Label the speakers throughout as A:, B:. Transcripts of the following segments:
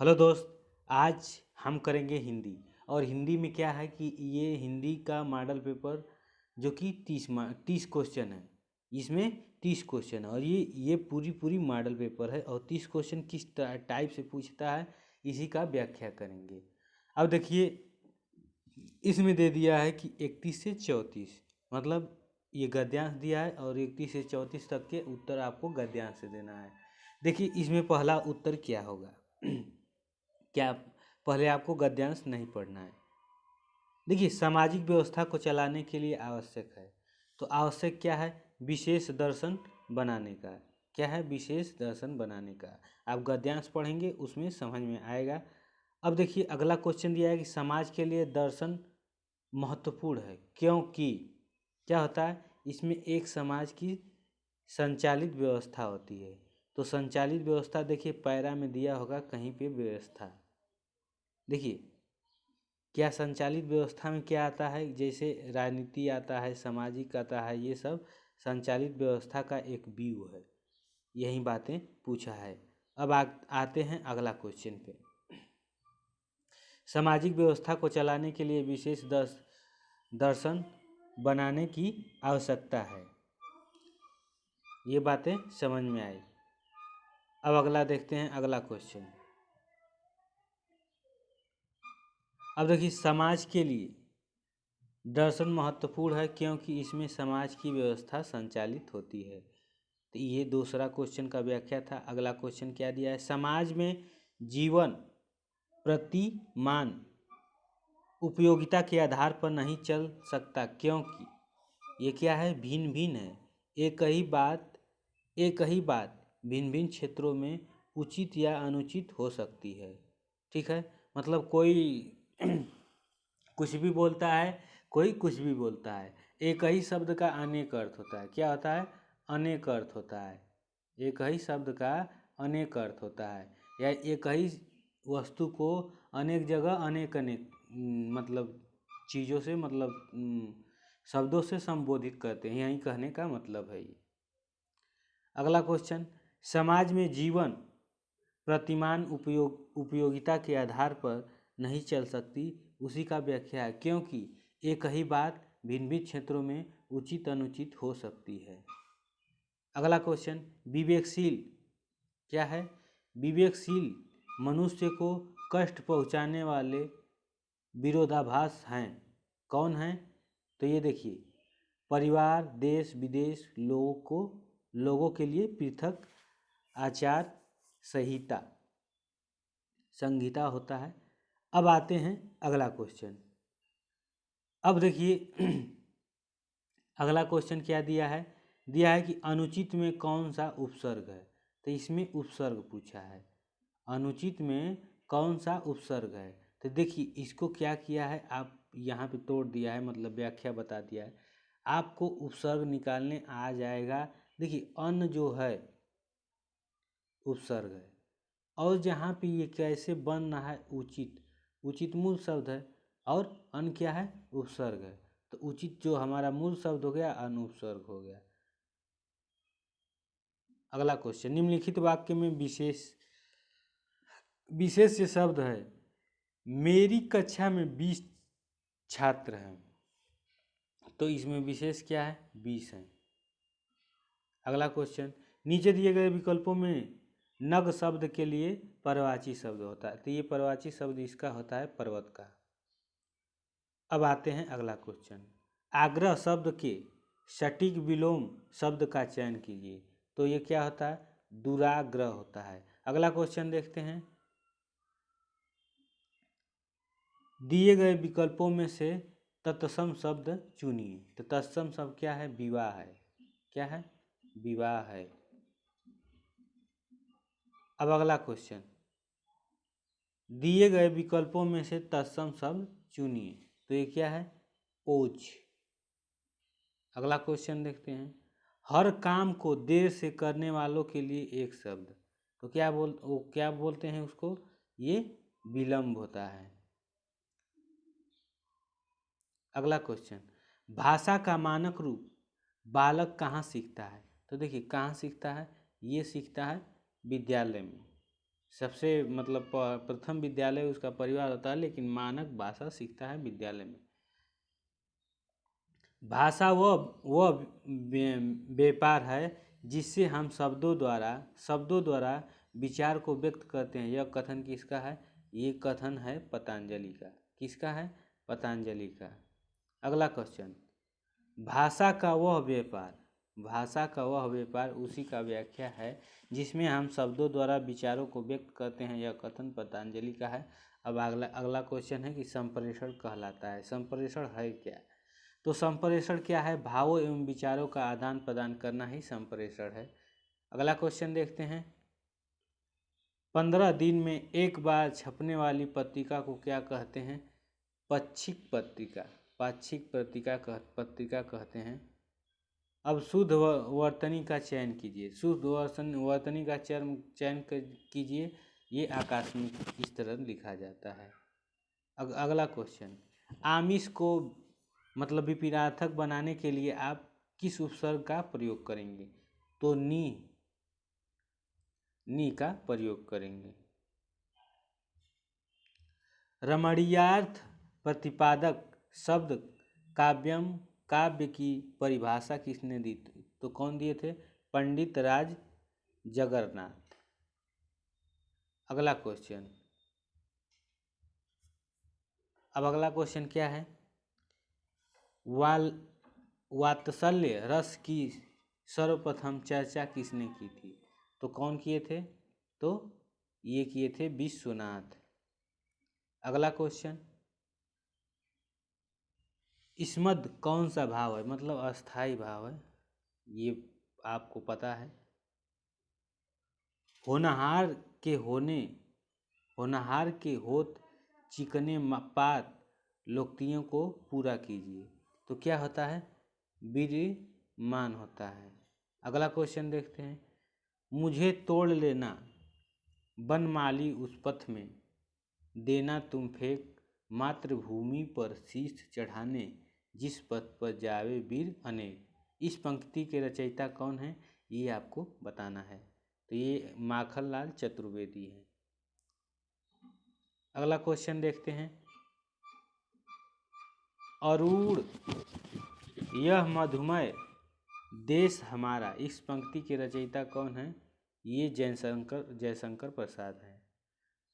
A: Hello दोस्त। आज हम करेंगे हिंदी। और हिंदी में क्या है कि ये हिंदी का मॉडल पेपर जो कि 30 क्वेश्चन है। इसमें 30 क्वेश्चन है और ये पूरी पूरी मॉडल पेपर है और 30 क्वेश्चन किस टाइप से पूछता है इसी का व्याख्या करेंगे। अब देखिए, इसमें दे दिया है कि 31 से 34, मतलब ये गद्यांश दिया है और 31 से 34 तक के उत्तर आपको गद्यांश से देना है। देखिए, इसमें पहला उत्तर क्या होगा। क्या, पहले आपको गद्यांश नहीं पढ़ना है। देखिए, सामाजिक व्यवस्था को चलाने के लिए आवश्यक है, तो आवश्यक क्या है, विशेष दर्शन बनाने का। क्या है, विशेष दर्शन बनाने का। आप गद्यांश पढ़ेंगे उसमें समझ में आएगा। अब देखिए, अगला क्वेश्चन दिया है कि समाज के लिए दर्शन महत्वपूर्ण है क्योंकि क्या होता है, इसमें एक समाज की संचालित व्यवस्था होती है। तो संचालित व्यवस्था देखिए पैरा में दिया होगा कहीं पे व्यवस्था। देखिए, क्या संचालित व्यवस्था में क्या आता है, जैसे राजनीति आता है, सामाजिक आता है, ये सब संचालित व्यवस्था का एक व्यू है। यही बातें पूछा है। अब आते हैं अगला क्वेश्चन पे। सामाजिक व्यवस्था को चलाने के लिए विशेष दर्शन बनाने की आवश्यकता है। ये बातें समझ में आई। अब अगला देखते हैं, अगला क्वेश्चन। अब देखिए, समाज के लिए दर्शन महत्वपूर्ण है क्योंकि इसमें समाज की व्यवस्था संचालित होती है। तो ये दूसरा क्वेश्चन का व्याख्या था। अगला क्वेश्चन क्या दिया है, समाज में जीवन प्रतिमान उपयोगिता के आधार पर नहीं चल सकता क्योंकि ये क्या है, भिन्न भिन्न है। एक ही बात भिन्न भिन्न क्षेत्रों में उचित या अनुचित हो सकती है। ठीक है, मतलब कोई कुछ भी बोलता है, कोई कुछ भी बोलता है। एक ही शब्द का अनेक अर्थ होता है। क्या होता है, अनेक अर्थ होता है। एक ही शब्द का अनेक अर्थ होता है, या एक ही वस्तु को अनेक जगह अनेक अनेक मतलब चीज़ों से, मतलब शब्दों से संबोधित करते हैं। यही कहने का मतलब है ये। अगला क्वेश्चन, समाज में जीवन प्रतिमान उपयोगिता के आधार पर नहीं चल सकती, उसी का व्याख्या है क्योंकि एक ही बात भिन्न भिन्न क्षेत्रों में उचित अनुचित हो सकती है। अगला क्वेश्चन, विवेकशील क्या है, विवेकशील मनुष्य को कष्ट पहुंचाने वाले विरोधाभास हैं। कौन हैं, तो ये देखिए, परिवार, देश विदेश, लोगों के लिए पृथक आचार संहिता होता है। अब आते हैं अगला क्वेश्चन। अब देखिए अगला क्वेश्चन क्या दिया है कि अनुचित में कौन सा उपसर्ग है। तो इसमें उपसर्ग पूछा है, अनुचित में कौन सा उपसर्ग है। तो देखिए, इसको क्या किया है, आप यहाँ पे तोड़ दिया है, मतलब व्याख्या बता दिया है। आपको उपसर्ग निकालने आ जाएगा। देखिए, अन्न जो है उपसर्ग है, और जहाँ पे ये कैसे बन रहा है, उचित, उचित मूल शब्द है और अन क्या है, उपसर्ग है। तो उचित जो हमारा मूल शब्द हो गया, अन उपसर्ग हो गया। अगला क्वेश्चन, निम्नलिखित वाक्य में विशेष से शब्द है, मेरी कक्षा में 20 छात्र हैं। तो इसमें विशेष क्या है, 20 है। अगला क्वेश्चन, नीचे दिए गए विकल्पों में नग शब्द के लिए परवाची शब्द होता है। तो ये परवाची शब्द इसका होता है पर्वत का। अब आते हैं अगला क्वेश्चन, आग्रह शब्द के सटीक विलोम शब्द का चयन कीजिए। तो ये क्या होता है, दुराग्रह होता है। अगला क्वेश्चन देखते हैं, दिए गए विकल्पों में से तत्सम शब्द चुनिए। तो तत्सम शब्द क्या है, विवाह है। क्या है, विवाह है। अब अगला क्वेश्चन, दिए गए विकल्पों में से तत्सम शब्द चुनिए। तो ये क्या है, ओज। अगला क्वेश्चन देखते हैं, हर काम को देर से करने वालों के लिए एक शब्द। तो क्या बोलते हैं उसको, ये विलंब होता है। अगला क्वेश्चन, भाषा का मानक रूप बालक कहाँ सीखता है। तो देखिए, कहाँ सीखता है, ये सीखता है विद्यालय में। सबसे मतलब प्रथम विद्यालय उसका परिवार होता है, लेकिन मानक भाषा सीखता है विद्यालय में। भाषा वह व्यापार है जिससे हम शब्दों द्वारा विचार को व्यक्त करते हैं। यह कथन किसका है? ये कथन है पतंजलि का। किसका है? पतंजलि का। अगला क्वेश्चन, भाषा का वह व्यापार उसी का व्याख्या है जिसमें हम शब्दों द्वारा विचारों को व्यक्त करते हैं। यह कथन पतंजलि का है। अब अगला क्वेश्चन है कि संप्रेषण कहलाता है। संप्रेषण है क्या? तो संप्रेषण क्या है? भावों एवं विचारों का आदान प्रदान करना ही संप्रेषण है। अगला क्वेश्चन देखते हैं, 15 दिन में एक बार छपने वाली पत्रिका को क्या कहते हैं? पाक्षिक पत्रिका कहते हैं। अब शुद्ध वर्तनी का चयन कीजिए। शुद्ध वर्तनी का चयन कीजिए। ये आकस्मिक इस तरह लिखा जाता है। अगला क्वेश्चन, आमिष को मतलब विपरीतार्थक बनाने के लिए आप किस उपसर्ग का प्रयोग करेंगे? तो नी का प्रयोग करेंगे। रमणीयार्थ प्रतिपादक शब्द काव्य की परिभाषा किसने दी? तो कौन दिए थे? पंडित राज जगन्नाथ। अगला क्वेश्चन, अब अगला क्वेश्चन क्या है? वात्सल्य रस की सर्वप्रथम चर्चा किसने की थी? तो कौन किए थे? तो ये किए थे विश्वनाथ। अगला क्वेश्चन, इस्मद कौन सा भाव है? मतलब अस्थाई भाव है, ये आपको पता है। होनहार के होत चिकने पात लोक्तियों को पूरा कीजिए। तो क्या होता है? विद्यमान होता है। अगला क्वेश्चन देखते हैं, मुझे तोड़ लेना बनमाली उस पथ में, देना तुम फेंक मातृभूमि पर शीश चढ़ाने, जिस पथ पर जावे वीर अनेक। इस पंक्ति के रचयिता कौन है? ये आपको बताना है। तो ये माखनलाल चतुर्वेदी है। अगला क्वेश्चन देखते हैं, अरूण यह मधुमय देश हमारा, इस पंक्ति के रचयिता कौन है? ये जयशंकर प्रसाद हैं।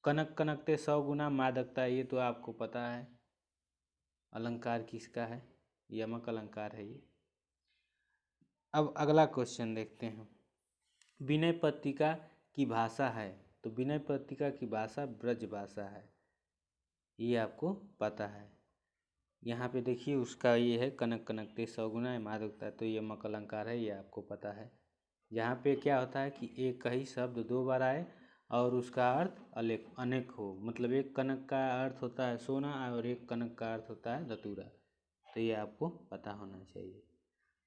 A: कनक कनकते 100 गुना मादकता, ये तो आपको पता है। अलंकार किसका है? यमक अलंकार है ये। अब अगला क्वेश्चन देखते हैं, विनय पत्रिका की भाषा है। तो विनय पत्रिका की भाषा ब्रज भाषा है, ये आपको पता है। यहाँ पे देखिए उसका ये है, कनक कनकते 100 गुना है मादकता, तो ये यमक अलंकार है, ये आपको पता है। यहाँ पे क्या होता है कि एक ही शब्द 2 बार आए और उसका अर्थ अनेक हो। मतलब एक कनक का अर्थ होता है सोना और एक कनक का अर्थ होता है धतूरा। तो ये आपको पता होना चाहिए।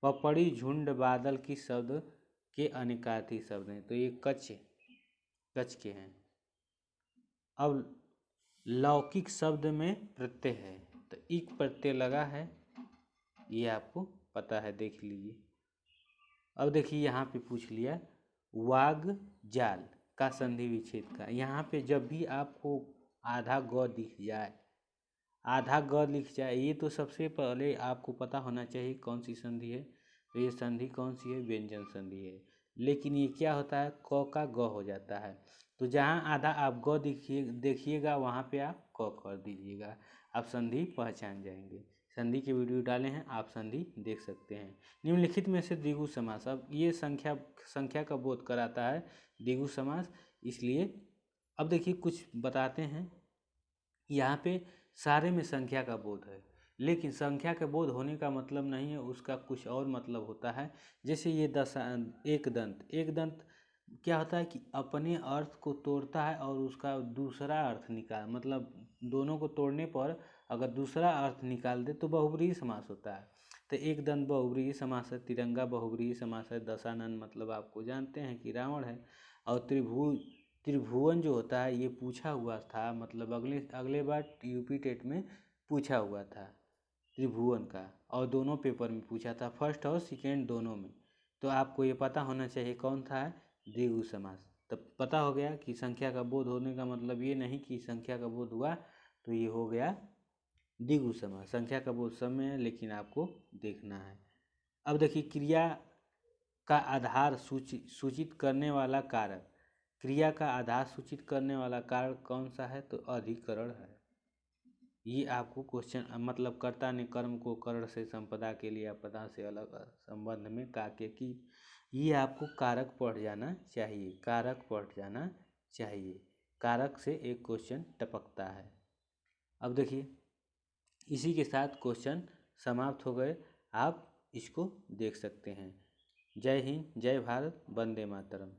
A: पपड़ी झुंड बादल की शब्द के अनेकार्थी शब्द हैं। तो ये कच के हैं। अब लौकिक शब्द में प्रत्यय है, तो इक प्रत्यय लगा है, ये आपको पता है, देख लीजिए। अब देखिए यहाँ पे पूछ लिया वाग जाल का संधि विच्छेद का। यहाँ पे जब भी आपको आधा ग लिख जाए, ये तो सबसे पहले आपको पता होना चाहिए कौन सी संधि है। तो ये संधि कौन सी है? व्यंजन संधि है। लेकिन ये क्या होता है? क का ग हो जाता है। तो जहाँ आधा आप ग देखिएगा वहाँ पे आप क कर दीजिएगा, आप संधि पहचान जाएंगे। संधि के वीडियो डाले हैं, आप संधि देख सकते हैं। निम्नलिखित में से द्विगु समास, अब ये संख्या का बोध कराता है द्विगु समास, इसलिए अब देखिए कुछ बताते हैं। यहाँ पे सारे में संख्या का बोध है, लेकिन संख्या के बोध होने का मतलब नहीं है, उसका कुछ और मतलब होता है। जैसे ये एक दंत क्या होता है कि अपने अर्थ को तोड़ता है और उसका दूसरा अर्थ मतलब दोनों को तोड़ने पर अगर दूसरा अर्थ निकाल दे तो बहुब्रीहि समास होता है। तो एक दंत बहुब्रीहि समास है, तिरंगा बहुब्रीहि समास है, दशानन मतलब आपको जानते हैं कि रावण है, और त्रिभुवन जो होता है ये पूछा हुआ था, मतलब अगले बार यूपी टेट में पूछा हुआ था त्रिभुवन का, और दोनों पेपर में पूछा था, फर्स्ट और सेकेंड दोनों में। तो आपको ये पता होना चाहिए कौन था? द्विगु समास। तब पता हो गया कि संख्या का बोध होने का मतलब ये नहीं कि संख्या का बोध हुआ तो ये हो गया द्विगु समास। संख्या का बोध समय है, लेकिन आपको देखना है। अब देखिए, क्रिया का आधार सूचित करने वाला कारक, क्रिया का आधार सूचित करने वाला कारक कौन सा है? तो अधिकरण है। ये आपको क्वेश्चन, मतलब कर्ता ने कर्म को करण से संपदा के लिए अपदा से अलग संबंध में काके की, ये आपको कारक पढ़ जाना चाहिए, कारक पढ़ जाना चाहिए। कारक से एक क्वेश्चन टपकता है। अब देखिए, इसी के साथ क्वेश्चन समाप्त हो गए, आप इसको देख सकते हैं। जय हिंद, जय भारत, वंदे मातरम।